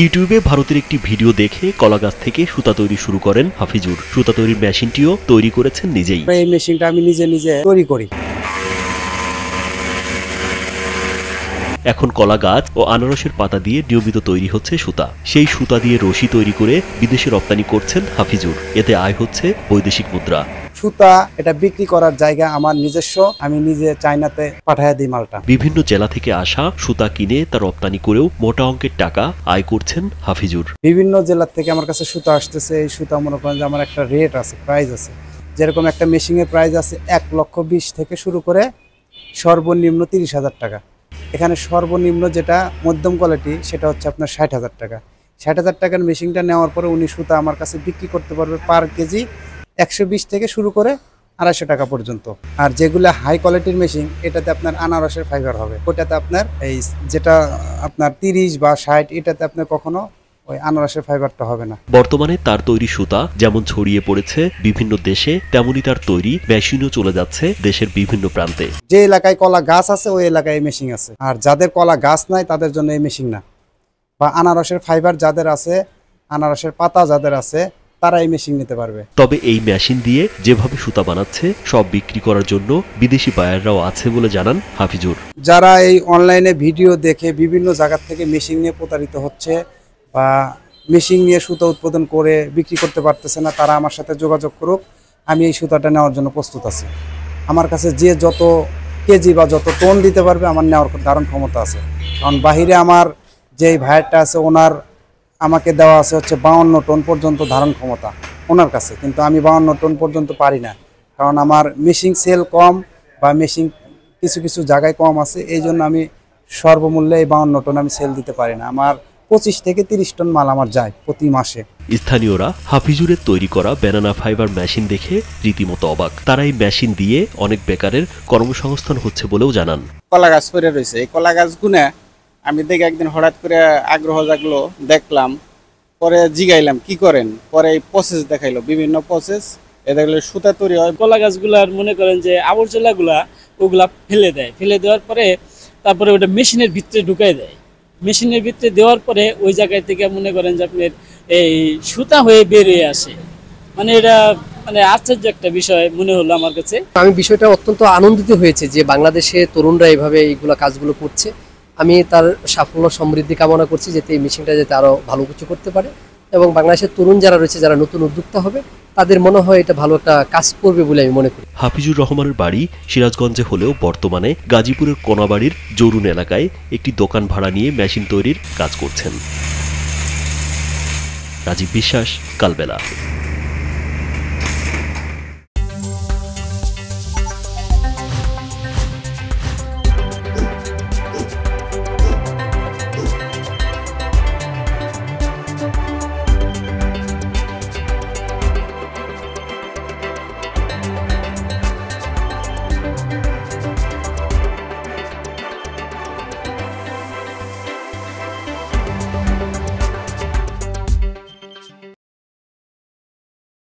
ইউটিউবে ভারতের একটি ভিডিও দেখে কলা গাছ থেকে সুতা তৈরি শুরু করেন হাফিজুর। সুতা তৈরির মেশিনটিও তৈরি করেছেন নিজেই। এই মেশিনটা আমি নিজে তৈরি করি। এখন কলা গাছ ও আনারসের পাতা দিয়ে নিয়মিত তৈরি হচ্ছে সুতা। সেই সুতা দিয়ে রশি তৈরি করে বিদেশে রপ্তানি করছেন হাফিজুর। এতে আয় হচ্ছে বৈদেশিক মুদ্রা। সুতা এটা বিক্রি করার জায়গা আমার নিজস্ব, আমি নিজে চায়নাতে পাঠায় দিই মালটা। বিভিন্ন জেলা থেকে আসা সুতা কিনে তা রপ্তানি করেও মোটা অঙ্কের টাকা আয় করছেন হাফিজুর। বিভিন্ন জেলার থেকে আমার কাছে সুতা আসতেছে। এই সুতা মনে করেন যে আমার একটা রেট আছে, প্রাইস আছে। যেরকম একটা মেশিনের প্রাইস আছে 1,20,000 থেকে শুরু করে সর্বনিম্ন 30,000 টাকা। এখানে সর্বনিম্ন যেটা মধ্যম কোয়ালিটি সেটা হচ্ছে আপনার 60,000 টাকা। 60,000 টাকার মেশিনটা নেওয়ার পরে উনি সুতা আমার কাছে বিক্রি করতে পারবে পার কেজি 120 থেকে শুরু করে 250 টাকা পর্যন্ত। আর যেগুলো হাই কোয়ালিটির মেশিন, এটাতে আপনার আনারসের ফাইবার হবে। ওটাতে আপনার এই যেটা আপনার 30 বা 60, এটাতে আপনার কখনো ওই আনারসের ফাইবারটা হবে না। বর্তমানে তার তৈরি সুতা যেমন ছড়িয়ে পড়েছে বিভিন্ন দেশে, তেমনি তার তৈরি মেশিনও চলে যাচ্ছে দেশের বিভিন্ন প্রান্তে। যে এলাকায় কলা গাছ আছে ওই এলাকায় এই মেশিন আছে, আর যাদের কলা গাছ নাই তাদের জন্য এই মেশিন না। বা আনারসের ফাইবার যাদের আছে, আনারসের পাতা যাদের আছে, তারা এই মেশিন নিতে পারবে। তবে এই মেশিন দিয়ে যেভাবে সুতা বানাচ্ছে সব বিক্রি করার জন্য বিদেশি বায়াররাও আছে বলে জানান হাফিজুর। যারা এই অনলাইনে ভিডিও দেখে বিভিন্ন জায়গা থেকে মেশিন নিয়ে প্রতারিত হচ্ছে বা মেশিন নিয়ে সুতা উৎপাদন করে বিক্রি করতে পারতেছে না, তারা আমার সাথে যোগাযোগ করুক। আমি এই সুতাটা নেওয়ার জন্য প্রস্তুত আছি। আমার কাছে যে যত কেজি বা যত টন দিতে পারবে আমার নেওয়ার ধারণ ক্ষমতা আছে। কারণ বাহিরে আমার যেই ভাইয়ারটা আছে ওনার আমাকে দেওয়া আছে হচ্ছে 52 টন পর্যন্ত ধারণ ক্ষমতা ওনার কাছে, কিন্তু আমি 52 টন পর্যন্ত পারি না। কারণ আমার মেশিন সেল কম বা মেশিন কিছু কিছু জায়গায় কম আছে, এই জন্য আমি সর্বমূল্যে এই 52 টন আমি সেল দিতে পারি না। আমার 25 থেকে 30 টন মাল আমার যায় প্রতি মাসে। স্থানীয়রা হাফিজুরের তৈরি করা ব্যানানা ফাইবার মেশিন দেখে রীতিমতো অবাক। তারা এই মেশিন দিয়ে অনেক বেকারের কর্মসংস্থান হচ্ছে বলেও জানান। কলা গাছ পড়ে রয়েছে, এই কলা গাছ গুনে আমি দেখে একদিন হঠাৎ করে আগ্রহ জাগলো, দেখলাম, পরে জিগাইলাম কি করেন, পরে এই প্রসেস দেখাইলো, বিভিন্ন প্রসেস। এ দেখলে সুতা তৈরি হয়। কলা গাছগুলার মনে করেন যে আবর্জনাগুলা ওগুলা ফেলে দেয়, ফেলে দেওয়ার পরে তারপরে ওটা মেশিনের ভিতরে ঢুকাই দেয়। মেশিনের ভিতরে দেওয়ার পরে ওই জায়গায় থেকে মনে করেন যে আপনার এই সুতা হয়ে বেরিয়ে আসে। মানে এটা মানে আশ্চর্য একটা বিষয় মনে হলো আমার কাছে। আমি বিষয়টা অত্যন্ত আনন্দিত হয়েছে যে বাংলাদেশে তরুণরা এইভাবে এইগুলো কাজগুলো করছে। আমি তার সাফল্য সমৃদ্ধি কামনা করছি, যাতে এই মেশিনটা যাতে আরো ভালো কিছু করতে পারে এবং বাংলাদেশের তরুণ যারা রয়েছে, যারা নতুন উদ্যোক্তা হবে, তাদের মনে হয় এটা ভালো একটা কাজ করবে বলে আমি মনে করি। হাফিজুর রহমানের বাড়ি সিরাজগঞ্জে হলেও বর্তমানে গাজীপুরের কোনাবাড়ির জরুন এলাকায় একটি দোকান ভাড়া নিয়ে মেশিন তৈরির কাজ করছেন। রাজীব বিশ্বাস, কালবেলা।